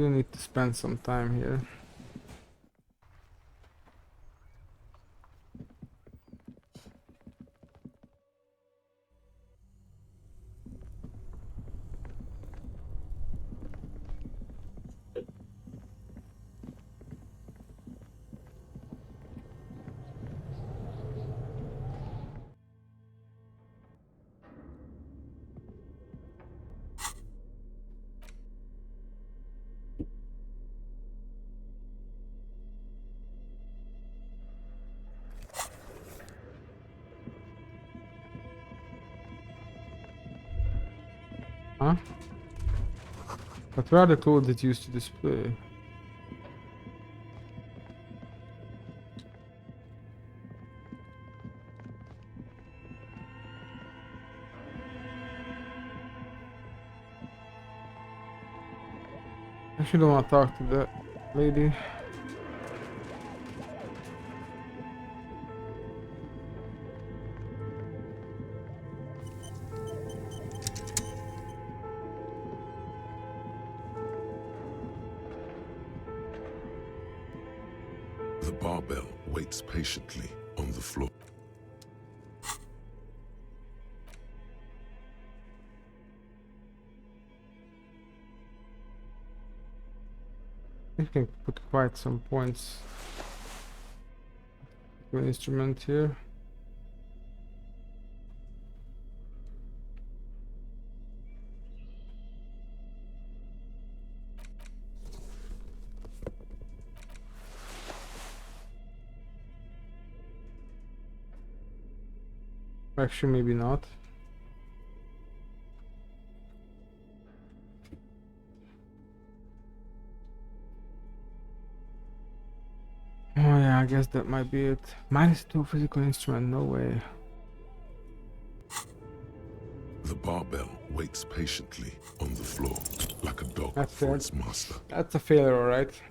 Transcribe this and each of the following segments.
do need to spend some time here. Huh? But where are the codes it used to display? I actually don't want to talk to that lady. The barbell waits patiently on the floor. I can put quite some points to an instrument here. Actually, maybe not. Oh yeah, I guess that might be it. -2 physical instrument, no way. The barbell waits patiently on the floor, like a dog That's for it. its master. That's a failure, alright.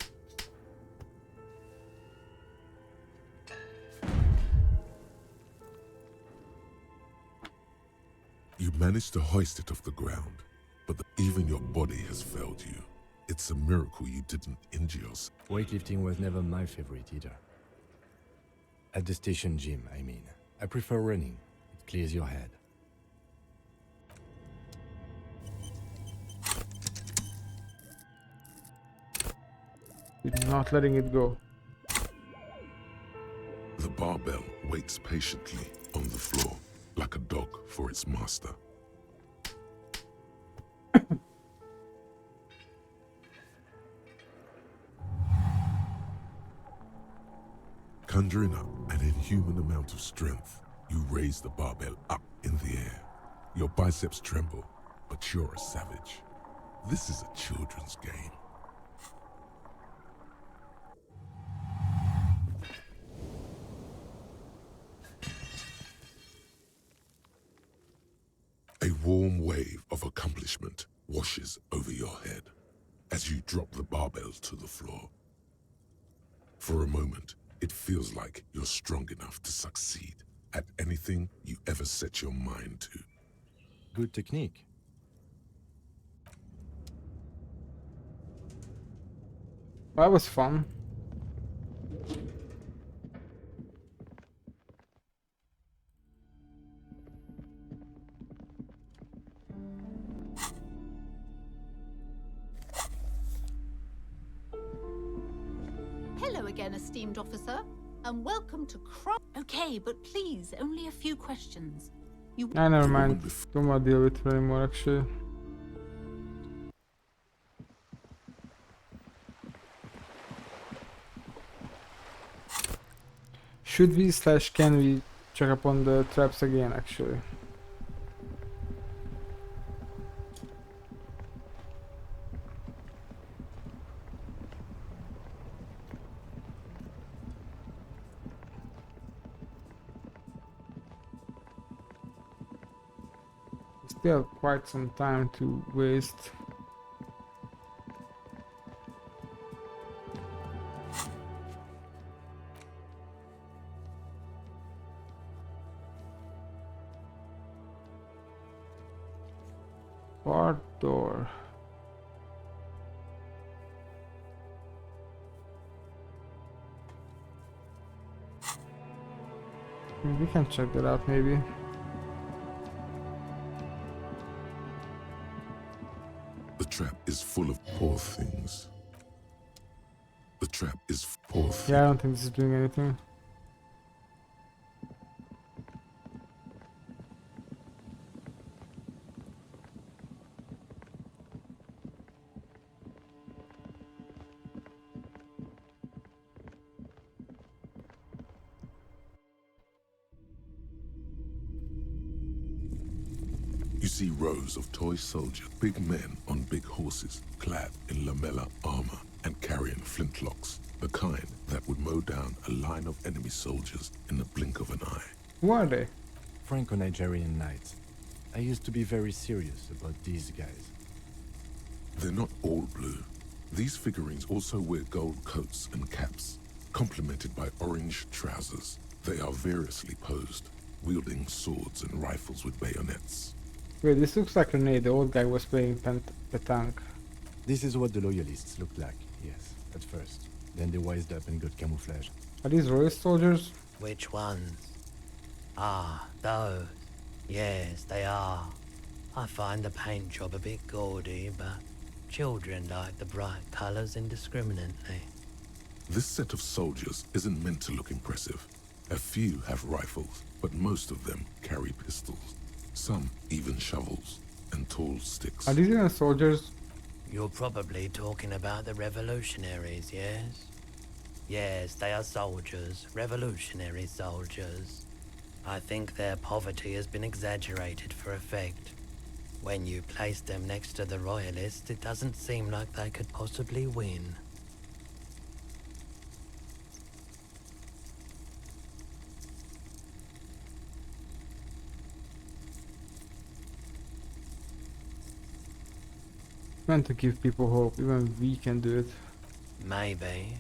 You managed to hoist it off the ground, but even your body has failed you. It's a miracle you didn't injure yourself. Weightlifting was never my favorite either. At the station gym, I mean. I prefer running. It clears your head. You're not letting it go. The barbell waits patiently on the floor, like a dog for its master. Conjuring up an inhuman amount of strength, you raise the barbell up in the air. Your biceps tremble, but you're a savage. This is a children's game. A warm wave of accomplishment washes over your head as you drop the barbell to the floor. For a moment, it feels like you're strong enough to succeed at anything you ever set your mind to. Good technique. That was fun. Hello again, esteemed officer, and welcome to Okay, but please, only a few questions. Ah, never mind. Don't want to deal with it anymore, actually. Should we / can we check up on the traps again, actually? Still quite some time to waste. Bar door. We can check that out maybe. The trap is full of poor things. The trap is poor things. Yeah, I don't think this is doing anything. You see rows of toy soldiers, big men on big horses, clad in lamella armor and carrying flintlocks, the kind that would mow down a line of enemy soldiers in the blink of an eye. Who are they? Franco-Nigerian knights. I used to be very serious about these guys. They're not all blue. These figurines also wear gold coats and caps, complemented by orange trousers. They are variously posed, wielding swords and rifles with bayonets. Wait, this looks like Renee, the old guy was playing petanque. This is what the loyalists looked like, yes, at first. Then they wised up and got camouflage. Are these royalist soldiers? Which ones? Ah, those. Yes, they are. I find the paint job a bit gaudy, but children like the bright colours indiscriminately. This set of soldiers isn't meant to look impressive. A few have rifles, but most of them carry pistols. Some even shovels and tall sticks. Are these even soldiers? You're probably talking about the revolutionaries, yes? Yes, they are soldiers, revolutionary soldiers. I think their poverty has been exaggerated for effect. When you place them next to the royalists, it doesn't seem like they could possibly win. Meant to give people hope, even we can do it. Maybe.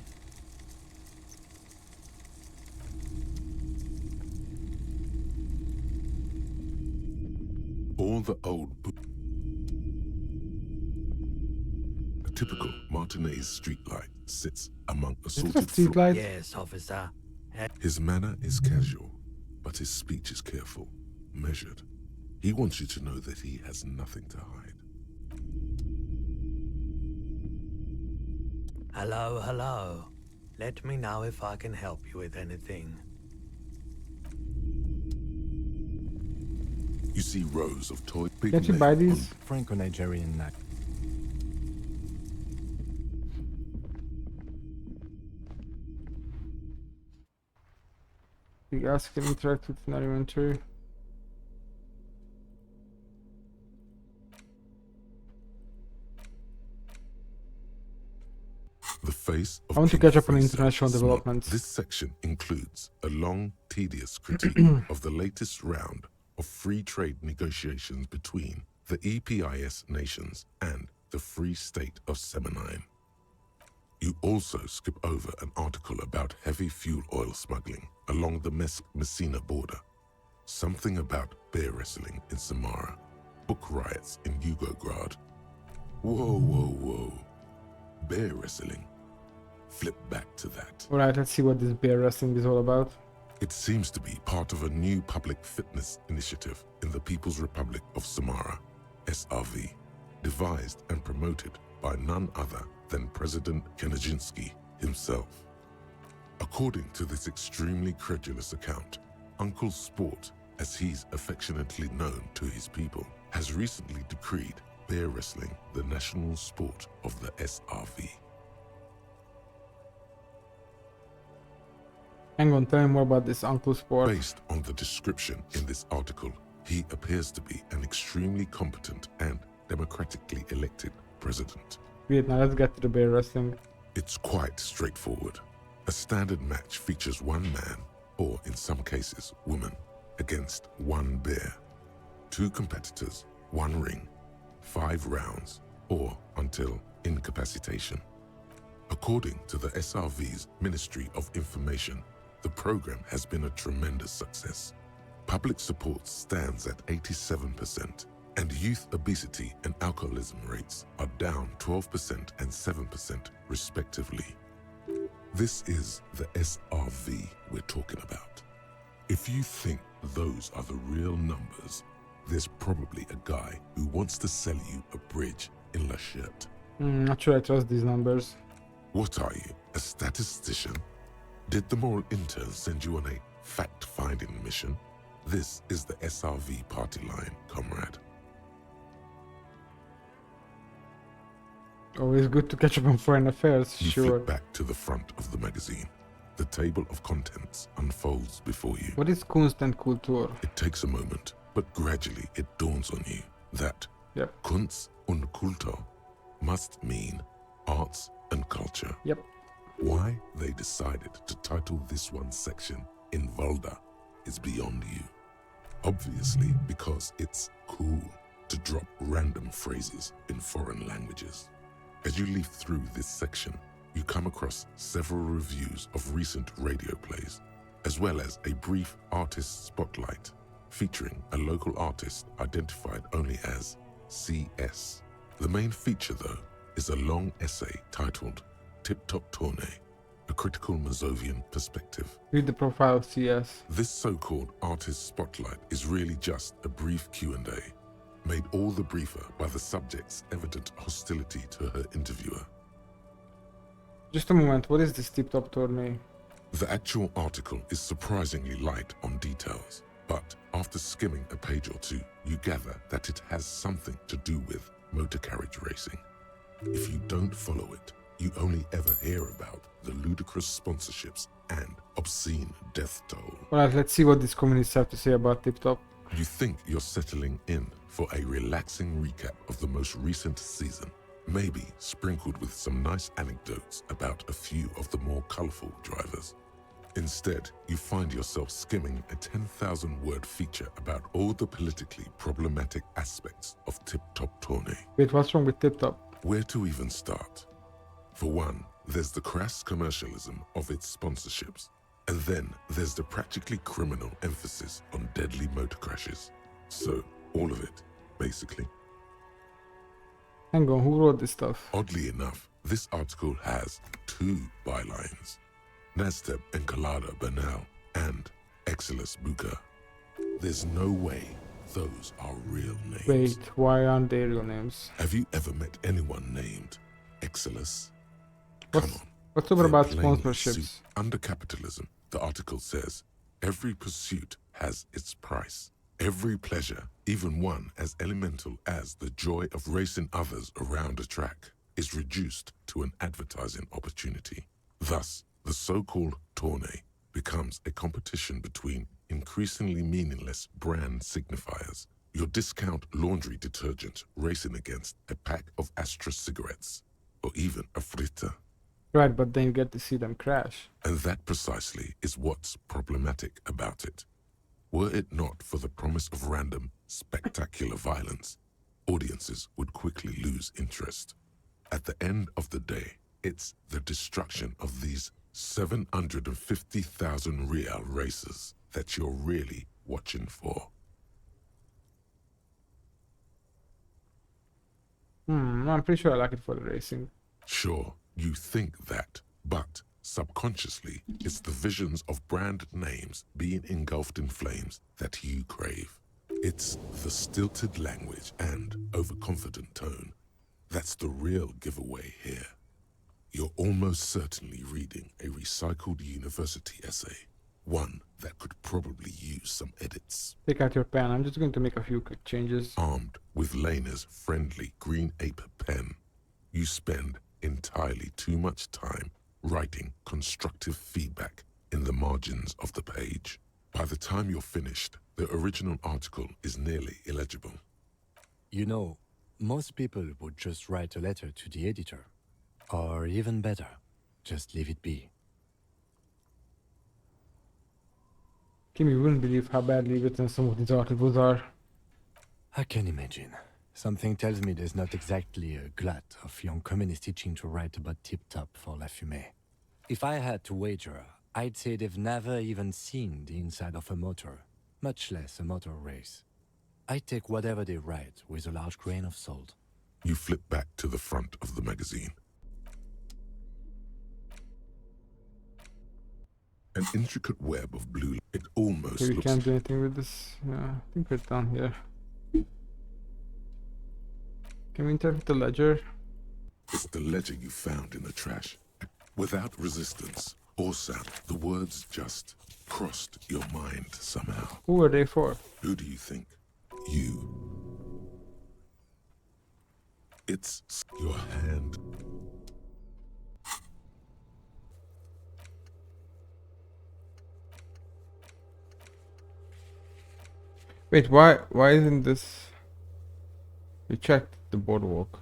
All the old a typical Martinez streetlight sits among Is it a assorted street light? Yes, officer. His manner is casual, but his speech is careful, measured. He wants you to know that he has nothing to hide. Hello, hello. Let me know if I can help you with anything. You see rows of toy big Can't you men buy on these? Franco-Nigerian knight. You guys can interact with an inventory. the face of I want to King catch up on Faisal international Smart. developments. This section includes a long, tedious critique of the latest round of free trade negotiations between the EPIS nations and the Free State of Semenine. You also skip over an article about heavy fuel oil smuggling along the Messina border, something about bear wrestling in Samara, book riots in Yugograd. Whoa, whoa, whoa. Bear wrestling. Flip back to that. Alright, let's see what this bear wrestling is all about. It seems to be part of a new public fitness initiative in the People's Republic of Samara, SRV, devised and promoted by none other than President Kenajinski himself. According to this extremely credulous account, Uncle Sport, as he's affectionately known to his people, has recently decreed bear wrestling the national sport of the SRV. Hang on, tell me more about this Uncle Sport. Based on the description in this article, he appears to be an extremely competent and democratically elected president. Wait, now let's get to the bear wrestling. It's quite straightforward. A standard match features one man, or in some cases, woman, against one bear. 2 competitors, 1 ring, 5 rounds, or until incapacitation. According to the SRV's Ministry of Information, the program has been a tremendous success. Public support stands at 87%, and youth obesity and alcoholism rates are down 12% and 7% respectively. This is the SRV we're talking about. If you think those are the real numbers, there's probably a guy who wants to sell you a bridge in La Chute. Not sure I trust these numbers. What are you, a statistician? Did the moral intern send you on a fact-finding mission? This is the SRV party line, comrade. Always good to catch up on foreign affairs, You sure. flip back to the front of the magazine. The table of contents unfolds before you. What is Kunst and Kultur? It takes a moment, but gradually it dawns on you that Yep. Kunst und Kultur must mean arts and culture. Yep. Why they decided to title this one section in Valda is beyond you. Obviously, because it's cool to drop random phrases in foreign languages. As you leaf through this section, you come across several reviews of recent radio plays, as well as a brief artist spotlight featuring a local artist identified only as CS. The main feature, though, is a long essay titled Tip Top Tournée, a critical Mazovian perspective. Read the profile of CS. This so-called artist spotlight is really just a brief Q&A, made all the briefer by the subject's evident hostility to her interviewer. Just a moment, what is this tip-top tourney? The actual article is surprisingly light on details, but after skimming a page or two, you gather that it has something to do with motor carriage racing. If you don't follow it, you only ever hear about the ludicrous sponsorships and obscene death toll. Alright, let's see what these communists have to say about tip-top. You think you're settling in for a relaxing recap of the most recent season, maybe sprinkled with some nice anecdotes about a few of the more colorful drivers. Instead, you find yourself skimming a 10,000-word feature about all the politically problematic aspects of Tip Top Tournée. Wait, what's wrong with tip-top? Where to even start? For one, there's the crass commercialism of its sponsorships. And then there's the practically criminal emphasis on deadly motor crashes. So, all of it, basically. Hang on, who wrote this stuff? Oddly enough, this article has two bylines. Nasteb Encolada Bernal and Exilus Buka. There's no way those are real names. Wait, why aren't they real names? Have you ever met anyone named Exilus? What's- Come on. What's over They about plainly sponsorships? suit under capitalism, the article says, every pursuit has its price. Every pleasure, even one as elemental as the joy of racing others around a track, is reduced to an advertising opportunity. Thus, the so-called tournée becomes a competition between increasingly meaningless brand signifiers. Your discount laundry detergent racing against a pack of Astra cigarettes, or even a frita. Right, but then you get to see them crash. And that precisely is what's problematic about it. Were it not for the promise of random, spectacular violence, audiences would quickly lose interest. At the end of the day, it's the destruction of these 750,000 real races that you're really watching for. I'm pretty sure I like it for the racing. Sure, you think that, but subconsciously, it's the visions of brand names being engulfed in flames that you crave. It's the stilted language and overconfident tone that's the real giveaway here. You're almost certainly reading a recycled university essay, one that could probably use some edits. Take out your pen, I'm just going to make a few quick changes. Armed with Lena's friendly green ape pen, you spend entirely too much time writing constructive feedback in the margins of the page. By the time you're finished, the original article is nearly illegible. You know, most people would just write a letter to the editor. Or even better, just leave it be. Kim, you wouldn't believe how badly written some of these articles are. I can imagine. Something tells me there's not exactly a glut of young communists itching to write about tip-top for La Fumée. If I had to wager, I'd say they've never even seen the inside of a motor, much less a motor race. I take whatever they write with a large grain of salt. You flip back to the front of the magazine. An intricate web of blue. It almost Okay, we looks can't do anything with this. Yeah, I think we're done here. Can we interact with the ledger? it's the ledger you found in the trash. Without resistance or sound, the words just crossed your mind somehow. Who are they for? Who do you think? You. It's your hand. Wait, why isn't this? We checked the boardwalk.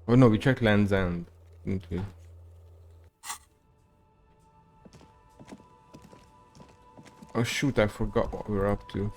Oh no, we checked Land's End, didn't we? Oh shoot, I forgot what we were up to.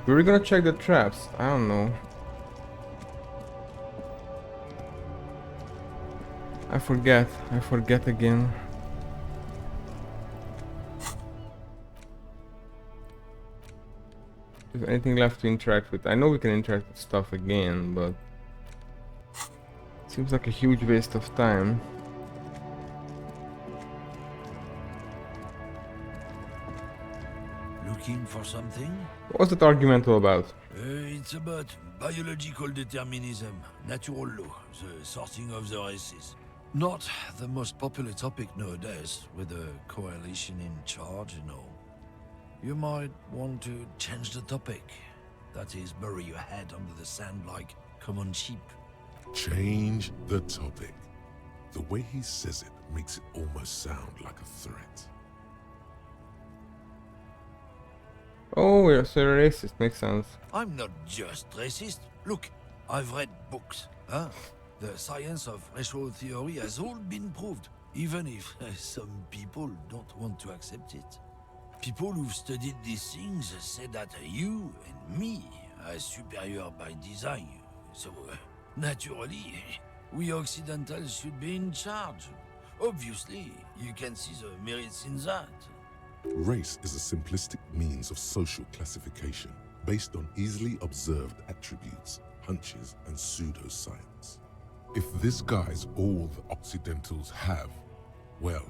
We were gonna check the traps. I don't know. I forget. I forget again. Is there anything left to interact with? I know we can interact with stuff again, but it seems like a huge waste of time. Looking for something? What was that argument all about? It's about biological determinism, natural law, the sorting of the races. Not the most popular topic nowadays, with the coalition in charge and all. You might want to change the topic. That is, bury your head under the sand like common sheep. Change the topic. The way he says it makes it almost sound like a threat. Oh, you're so racist. Makes sense. I'm not just racist. Look, I've read books. Huh? The science of racial theory has all been proved, even if some people don't want to accept it. People who've studied these things say that you and me are superior by design. So, naturally, we Occidentals should be in charge. Obviously, you can see the merits in that. Race is a simplistic means of social classification based on easily observed attributes, hunches, and pseudoscience. If this guy's all the Occidentals have, well,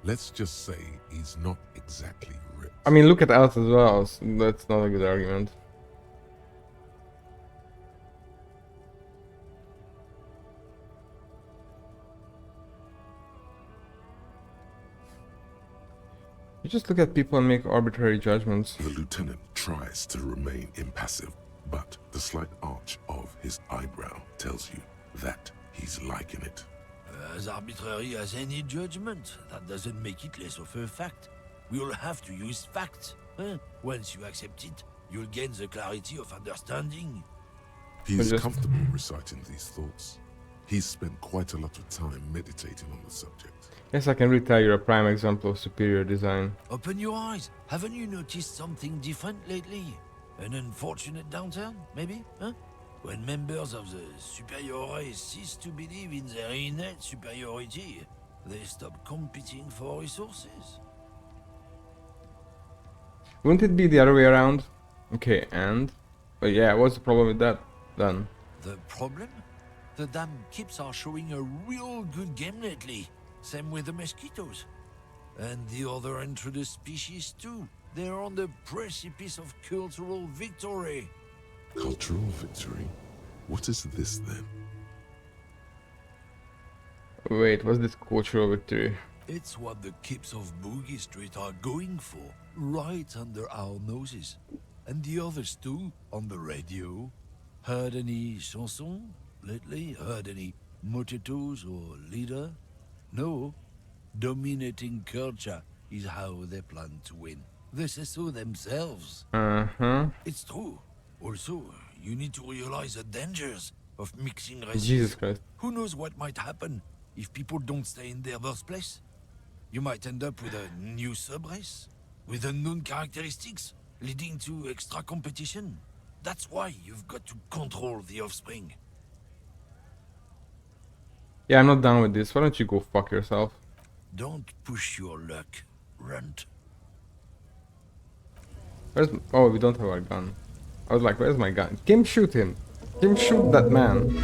let's just say he's not exactly ripped. I mean, look at us as well. So that's not a good argument. You just look at people and make arbitrary judgments. The lieutenant tries to remain impassive, but the slight arch of his eyebrow tells you that he's liking it. As arbitrary as any judgment, that doesn't make it less of a fact. We'll have to use facts. Huh? Once you accept it, you'll gain the clarity of understanding. He is Just- comfortable reciting these thoughts. He's spent quite a lot of time meditating on the subject. Yes, I can really tell you're a prime example of superior design. Open your eyes. Haven't you noticed something different lately? An unfortunate downturn, maybe? Huh? When members of the superior race cease to believe in their innate superiority, they stop competing for resources. Wouldn't it be the other way around? Okay, and? But yeah, what's the problem with that? Done. The problem? The damn kips are showing a real good game lately. Same with the mosquitoes. And the other introduced species too. They're on the precipice of cultural victory. Cultural victory? What is this then? Wait, what's this cultural victory? It's what the kips of Boogie Street are going for, right under our noses. And the others too, on the radio. Heard any chansons lately? Heard any mojitos or leader? No. Dominating culture is how they plan to win. They say so themselves. Uh-huh. It's true. Also, you need to realize the dangers of mixing Jesus races. Christ. Who knows what might happen if people don't stay in their birthplace? You might end up with a new sub-race, with unknown characteristics, leading to extra competition. That's why you've got to control the offspring. Yeah, I'm not down with this. Why don't you go fuck yourself? Don't push your luck, Runt. Where's... Oh, we don't have our gun. I was like, where's my gun? Kim, shoot him. Kim, shoot that man.